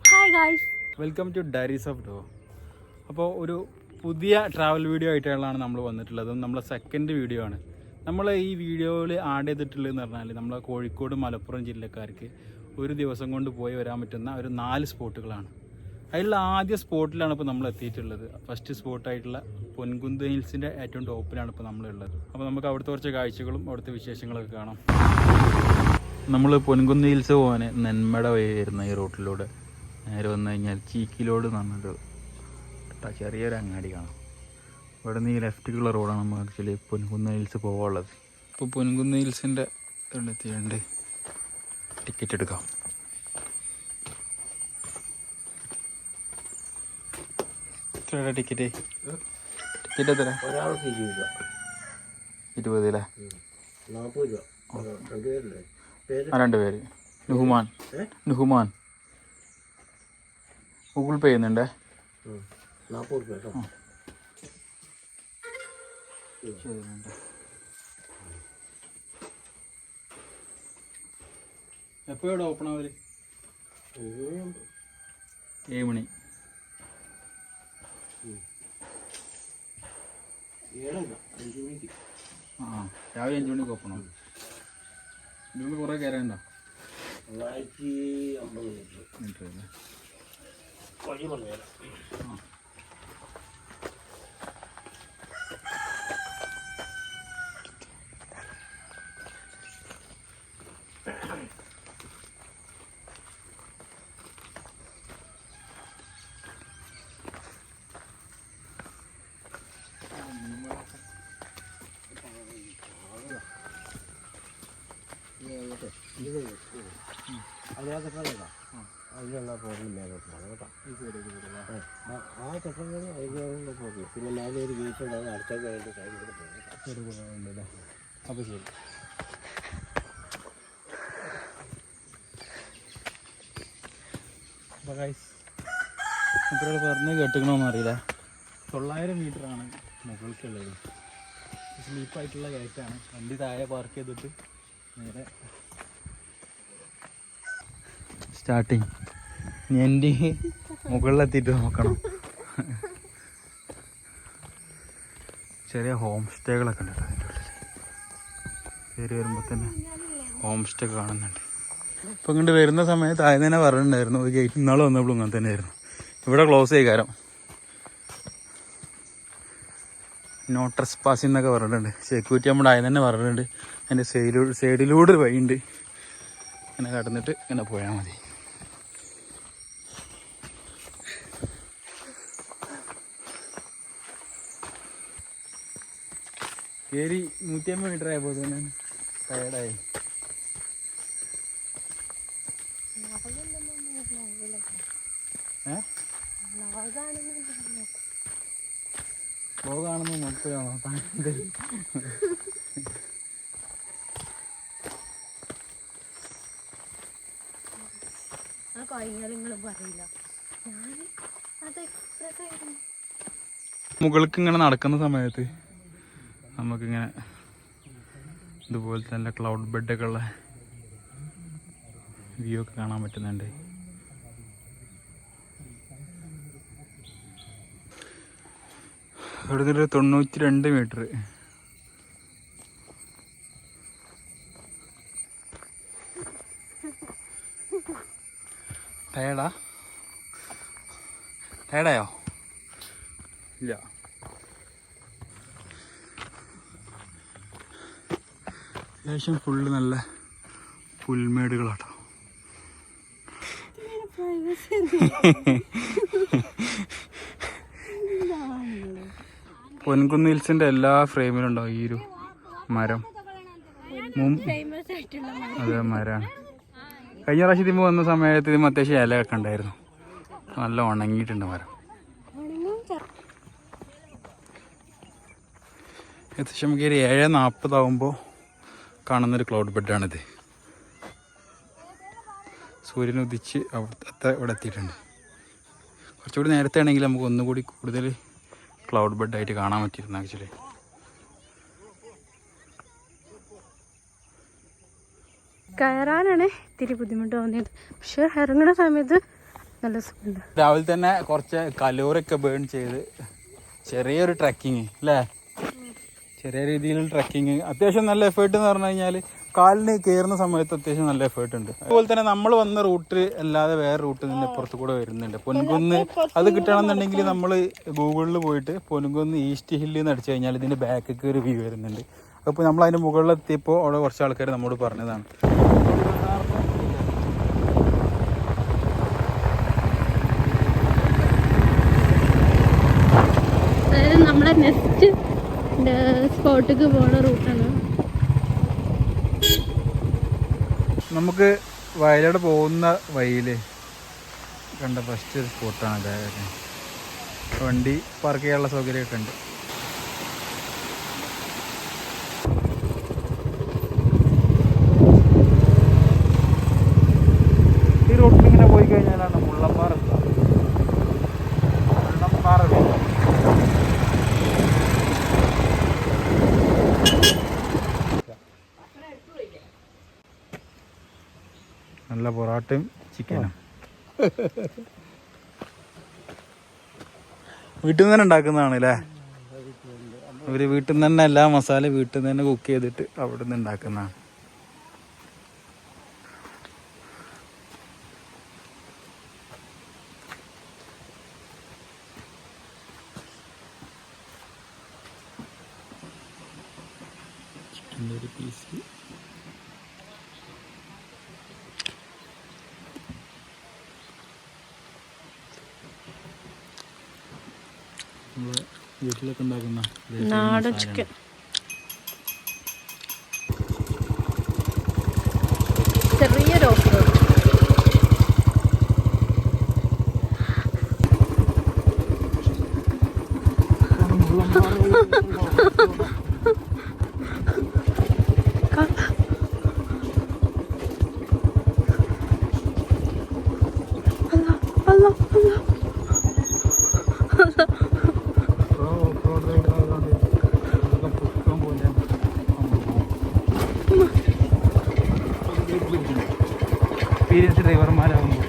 Hi guys, welcome to diaries of Dr. അപ്പോൾ ഒരു പുതിയ ട്രാവൽ വീഡിയോ ആയിട്ടാണ് നമ്മൾ വന്നിട്ടുള്ളത്. നമ്മളെ സെക്കൻഡ് വീഡിയോ ആണ്. നമ്മൾ ഈ വീഡിയോയിൽ ആഡ് ചെയ്തിട്ടുള്ളതെന്ന് പറഞ്ഞാൽ നമ്മളെ കോഴിക്കോട് മലപ്പുറം ജില്ലക്കാർക്ക് ഒരു ദിവസം കൊണ്ട് പോയി വരാൻ പറ്റുന്ന ഒരു 4 സ്പോട്ടുകളാണ്. അതിലുള്ള ആദ്യ സ്പോട്ടിലാണ് ഇപ്പോൾ നമ്മൾ എത്തിയിട്ടുള്ളത്. ഫസ്റ്റ് സ്പോട്ടായിട്ടുള്ള പൊൻകുന്ന് ഹിൽസിൻ്റെ ഏറ്റവും ടോപ്പിലാണ് ഇപ്പോൾ നമ്മളുള്ളത്. അപ്പോൾ നമുക്ക് അവിടുത്തെ കുറച്ച് കാഴ്ചകളും അവിടുത്തെ വിശേഷങ്ങളൊക്കെ കാണാം. നമ്മൾ പൊൻകുന്ന് ഹിൽസ് പോകാൻ നെന്മട വഴി വരുന്ന ഈ റൂട്ടിലൂടെ നേരെ വന്നു കഴിഞ്ഞാൽ ചീക്കിലോട് എന്ന് പറഞ്ഞൊരു ചെറിയൊരു അങ്ങാടി കാണാം. ഇവിടെ നിന്ന് ഈ ലെഫ്റ്റിലുള്ള റോഡാണ് നമ്മൾ ആക്ച്വലി പൊൻകുന്ന് ഹിൽസ് പോകാനുള്ളത്. ഇപ്പോൾ പൊൻകുന്ന് ഹിൽസിൻ്റെ എത്തിയുണ്ട്. ടിക്കറ്റ് എടുക്കാം. എത്രയുടെ ടിക്കറ്റ്? ടിക്കറ്റ് എത്ര? ഒരാൾക്ക് 20 അല്ലേ? 40 രൂപ. 2 പേര്. നുഹുമാൻ ഗൂഗിൾ പേ ചെയ്യുന്നുണ്ടേ. 40 രൂപ കേട്ടോ. എപ്പോഴാണ് ഓപ്പൺ ആവല്? 7 മണി. രാവിലെ 5 മണിക്ക് ഓപ്പൺ ആവും. ഇതിൽ കുറേ കയറേണ്ടോ? 950 മീറ്റർ വഴി പറഞ്ഞുതരാം. അതിലുള്ള പ്രോബ്ലം മേലോട്ടാണ് കേട്ടോ. ആ ചട്ടങ്ങൾ അതിലുള്ള പ്രോബ്ലം. പിന്നെ മേലെ ഒരു ബീച്ച് ഉണ്ടാകും. അടുത്തൊക്കെ അതിൻ്റെ സൈഡിൽ കൂടെ പോകും. അപ്പോൾ ശരി. അപ്പോൾ ഗൈസ് ഇപ്പോൾ പറഞ്ഞ് കേട്ടിക്കണമെന്ന് അറിയില്ല. 900 മീറ്ററാണ് മുകൾക്കുള്ളത്. സ്ലീപ്പായിട്ടുള്ള കയറ്റാണ്. വണ്ടി താഴെ പാർക്ക് ചെയ്തിട്ട് നേരെ സ്റ്റാർട്ടിങ്. എൻ്റെ മുകളിലെത്തിയിട്ട് നോക്കണം. ചെറിയ ഹോം സ്റ്റേകളൊക്കെ ഉണ്ട് കേട്ടോ അതിൻ്റെ ഉള്ളിൽ. കയറി വരുമ്പോൾ തന്നെ ഹോം സ്റ്റേ കാണുന്നുണ്ട്. ഇപ്പം ഇങ്ങോട്ട് വരുന്ന സമയത്ത് ആദ്യം തന്നെ പറഞ്ഞിട്ടുണ്ടായിരുന്നു ഒരു ഗേറ്റ് ഇന്നാൾ വന്നപ്പോഴും അങ്ങനെ തന്നെ ആയിരുന്നു. ഇവിടെ ക്ലോസ് ചെയ്യിക്കാരം, നോ ട്രെസ്പാസിംഗ് എന്നൊക്കെ പറഞ്ഞിട്ടുണ്ട്. സെക്യൂരിറ്റി നമ്മുടെ ആദ്യം തന്നെ പറഞ്ഞിട്ടുണ്ട്. അതിൻ്റെ സൈഡിലൂടെ ഒരു വഴിയുണ്ട്, ഇങ്ങനെ കടന്നിട്ട് ഇങ്ങനെ പോയാൽ മതി. കയറി 150 മീറ്റർ ആയപ്പോൾ തന്നെ ടയർഡായി. ബ്ലോഗാണെന്ന് നോക്കുകയാണോ? മുകൾക്ക് ഇങ്ങനെ നടക്കുന്ന സമയത്ത് നമുക്കിങ്ങനെ ഇതുപോലത്തെ നല്ല ക്ലൗഡ് ബെഡൊക്കെ ഉള്ള വ്യൂ ഒക്കെ കാണാൻ പറ്റുന്നുണ്ട്. ഇവിടെ നിന്നൊരു 92 മീറ്റർ. ടയർഡായോ? ഇല്ല. അത്യാവശ്യം ഫുള്ള് നല്ല പുൽമേടുകളാട്ടോ. പൊൻകുന്ന് ഹിൽസിൻ്റെ എല്ലാ ഫ്രെയിമിലും ഉണ്ടാവും ഈ ഒരു മരം. അതെ, മരമാണ്. കഴിഞ്ഞ പ്രാവശ്യം ഇതിമ്പോൾ വന്ന സമയത്ത് ഇതിന് അത്യാവശ്യം ഇലയൊക്കെ ഉണ്ടായിരുന്നു. നല്ല ഉണങ്ങിയിട്ടുണ്ട് മരം. ഏകദേശം നമുക്ക് ഒരു 7:40 ആകുമ്പോൾ കാണുന്നൊരു ക്ലൗഡ് ബെഡാണിത്. സൂര്യൻ ഉദിച്ച് അത്ര ഇവിടെ എത്തിയിട്ടുണ്ട്. കുറച്ചുകൂടി നേരത്തെ ആണെങ്കിൽ നമുക്ക് ഒന്നുകൂടി കൂടുതൽ ക്ലൗഡ് ബെഡായിട്ട് കാണാൻ പറ്റിയിരുന്നു ആക്ച്വലി. കയറാൻ ഇറങ്ങാനാണ് ഇത്തിരി ബുദ്ധിമുട്ട് തോന്നിയത്. പക്ഷെ ഇറങ്ങുന്ന സമയത്ത് നല്ല സുഖമുണ്ട്. രാവിലെ തന്നെ കുറച്ച് കലോറൊക്കെ ബേൺ ചെയ്ത് ചെറിയൊരു ട്രക്കിങ് അല്ലേ, ചെറിയ രീതിയിലുള്ള ട്രക്കിങ്. അത്യാവശ്യം നല്ല എഫേർട്ട് എന്ന് പറഞ്ഞു കഴിഞ്ഞാൽ കാലിന് കയറുന്ന സമയത്ത് അത്യാവശ്യം നല്ല എഫേർട്ട് ഉണ്ട്. അതുപോലെ തന്നെ നമ്മൾ വന്ന റൂട്ട് അല്ലാതെ വേറെ റൂട്ട് തന്നെ പുറത്ത് കൂടെ വരുന്നുണ്ട്. പൊൻകുന്ന് അത് കിട്ടണമെന്നുണ്ടെങ്കിൽ നമ്മൾ ഗൂഗിളിൽ പോയിട്ട് പൊൻകുന്ന് ഈസ്റ്റ് ഹില്ലിൽ നിന്ന് അടിച്ചു കഴിഞ്ഞാൽ ഇതിൻ്റെ ബാക്കൊക്കെ ഒരു വ്യൂ വരുന്നുണ്ട്. അപ്പോൾ നമ്മൾ അതിൻ്റെ മുകളിലെത്തിയപ്പോൾ അവിടെ കുറച്ച് ആൾക്കാർ നമ്മോട് പറഞ്ഞതാണ്. അതായത് നമ്മളെ നെക്സ്റ്റ് സ്പോട്ടിലേക്ക് പോകുന്ന റൂട്ടാണ്. നമുക്ക് വയനാട് പോകുന്ന വഴിയിൽ കണ്ട ഫസ്റ്റ് ഒരു സ്പോട്ടാണ് അതായത് വണ്ടി പാർക്ക് ചെയ്യാനുള്ള സൗകര്യമൊക്കെ ഉണ്ട്. ഈ റോട്ടിൽ ഇങ്ങനെ പോയി കഴിഞ്ഞാലാണ് മുള്ളമ്പാറ നല്ല പൊറോട്ടയും ചിക്കനും വീട്ടിൽ നിന്ന് തന്നെ ഉണ്ടാക്കുന്നതാണ് അല്ലേ? അവര് വീട്ടിൽ നിന്ന് തന്നെ എല്ലാ മസാല വീട്ടിൽ നിന്ന് തന്നെ കുക്ക് ചെയ്തിട്ട് അവിടെ നിന്ന് ഉണ്ടാക്കുന്നതാണ്. ചിക്കൻ്റെ ഒരു പീസ് നമ്മള് വീട്ടിലൊക്കെ ഉണ്ടാക്കുന്ന നാടൻ ചിക്കൻ. ചെറിയൊരു ഓഫ് റോഡ്. എക്സ്പീരിയൻസ് ഡ്രൈവർമാരാകുമ്പോൾ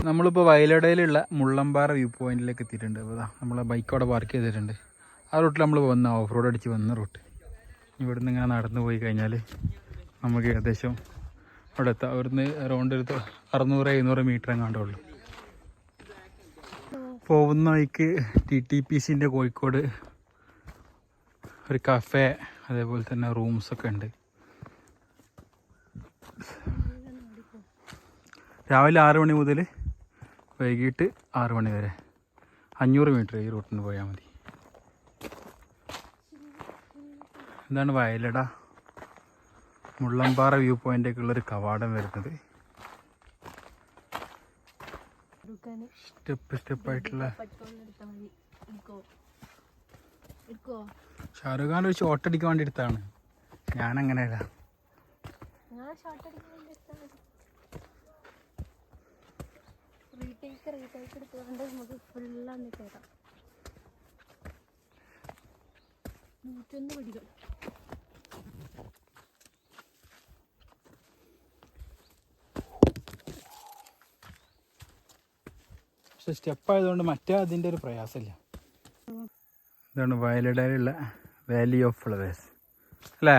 നമ്മളിപ്പോൾ വയലടയിലുള്ള മുള്ളമ്പാറ വ്യൂ പോയിന്റിലേക്ക് എത്തിയിട്ടുണ്ട്. അപ്പോൾ നമ്മളെ ബൈക്ക് അവിടെ പാർക്ക് ചെയ്തിട്ടുണ്ട്. ആ റൂട്ടിൽ നമ്മൾ വന്ന ഓഫ് റോഡ് അടിച്ച് വന്ന റൂട്ട്. ഇവിടെ നിന്ന് ഇങ്ങനെ നടന്നു പോയി കഴിഞ്ഞാൽ നമുക്ക് ഏകദേശം അവിടെ എത്താം. അവിടുന്ന് അറൗണ്ട് ഒരു 600-700 മീറ്റർ എങ്ങാണ്ടേ ഉള്ളൂ. പോകുന്ന വഴിക്ക് TTPCൻ്റെ കോഴിക്കോട് ഒരു കഫേ അതേപോലെ തന്നെ റൂംസൊക്കെ ഉണ്ട്. രാവിലെ 6 മണി മുതൽ വൈകിട്ട് 6 മണി വരെ 500 മീറ്റർ ഈ റൂട്ടിന് പോയാൽ മതി. ഇതാണ് വയലട മുള്ളമ്പാറ വ്യൂ പോയിൻ്റേക്കുള്ളൊരു കവാടം വരുന്നത്. സ്റ്റെപ്പായിട്ടുള്ള ഷാറുഖ് ഖാൻ ഒരു ഷോട്ട് അടിക്കാൻ വേണ്ടി എടുത്താണ്. ഞാനങ്ങനെയല്ല. പക്ഷെ സ്റ്റെപ്പായതുകൊണ്ട് മറ്റേ അതിൻ്റെ ഒരു പ്രയാസമില്ല. ഇതാണ് വയലടയിലുള്ള വാലി ഓഫ് ഫ്ലവേഴ്സ് അല്ലേ?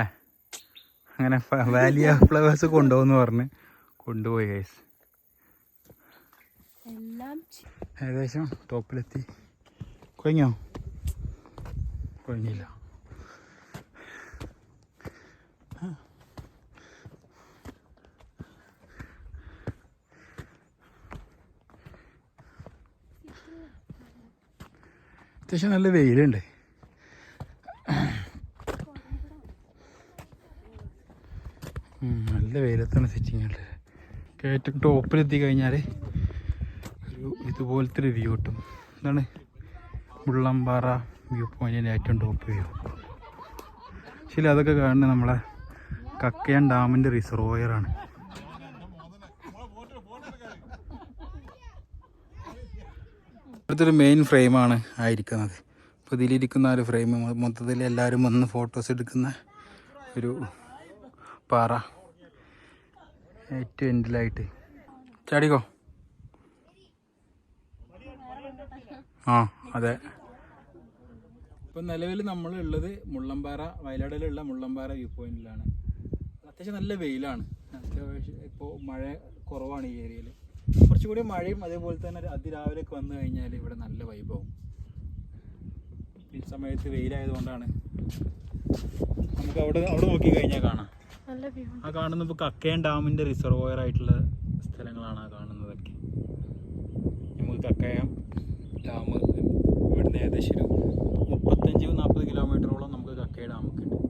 അങ്ങനെ വാലി ഓഫ് ഫ്ലവേഴ്സ് കൊണ്ടുപോകുമെന്ന് പറഞ്ഞ് കൊണ്ടുപോയി ഗൈസ്. ഏകദേശം ടോപ്പിലെത്തി. കൊഴിഞ്ഞോ? കൊഴിഞ്ഞില്ല. അത്യാവശ്യം നല്ല വെയിലുണ്ട്. നല്ല വെയിലത്താണ് സെറ്റിങ് ഉള്ളത്. കയറ്റം ടോപ്പിലെത്തി കഴിഞ്ഞാൽ ഒരു ഇതുപോലത്തെ ഒരു വ്യൂ കിട്ടും. ഇതാണ് മുള്ളമ്പാറ വ്യൂ പോയിൻറ്റിൻ്റെ ഏറ്റവും ടോപ്പ് വ്യൂ. ശരി, അതൊക്കെ കാണുന്നത് നമ്മളെ കക്കയം ഡാമിൻ്റെ റിസർവോയറാണ്. ഇവിടുത്തെ ഒരു മെയിൻ ഫ്രെയിമാണ് ആയിരിക്കുന്നത്. അപ്പോൾ ഇതിലിരിക്കുന്ന ഒരു ഫ്രെയിം മൊത്തത്തിൽ എല്ലാവരും വന്ന് ഫോട്ടോസ് എടുക്കുന്ന ഒരു പാറ ഏറ്റവും എൻഡിലായിട്ട്. ചാടിക്കോ. ആ അതെ. ഇപ്പം നിലവിൽ നമ്മളുള്ളത് മുള്ളംപാറ, വയനാടിലുള്ള മുള്ളംപാറ വ്യൂ പോയിന്റിലാണ്. അത്യാവശ്യം നല്ല വെയിലാണ്. അത്യാവശ്യം ഇപ്പോൾ മഴ കുറവാണ് ഈ ഏരിയയിൽ. കുറച്ചുകൂടി മഴയും അതേപോലെ തന്നെ അതിരാവിലെയൊക്കെ വന്നു കഴിഞ്ഞാൽ ഇവിടെ നല്ല വൈബാവും. ഈ സമയത്ത് വെയിലായതുകൊണ്ടാണ്. നമുക്ക് അവിടെ നോക്കി കഴിഞ്ഞാൽ കാണാം. ആ കാണുന്ന ഇപ്പോൾ കക്കയം ഡാമിൻ്റെ റിസർവോയർ ആയിട്ടുള്ള സ്ഥലങ്ങളാണ് ആ കാണുന്നതൊക്കെ. നമുക്ക് കക്കയം ഡാം ഇവിടുന്ന് ഏകദേശം ഒരു 35-40 കിലോമീറ്ററോളം നമുക്ക് കക്കയം ഡാമൊക്കെ ഉണ്ട്.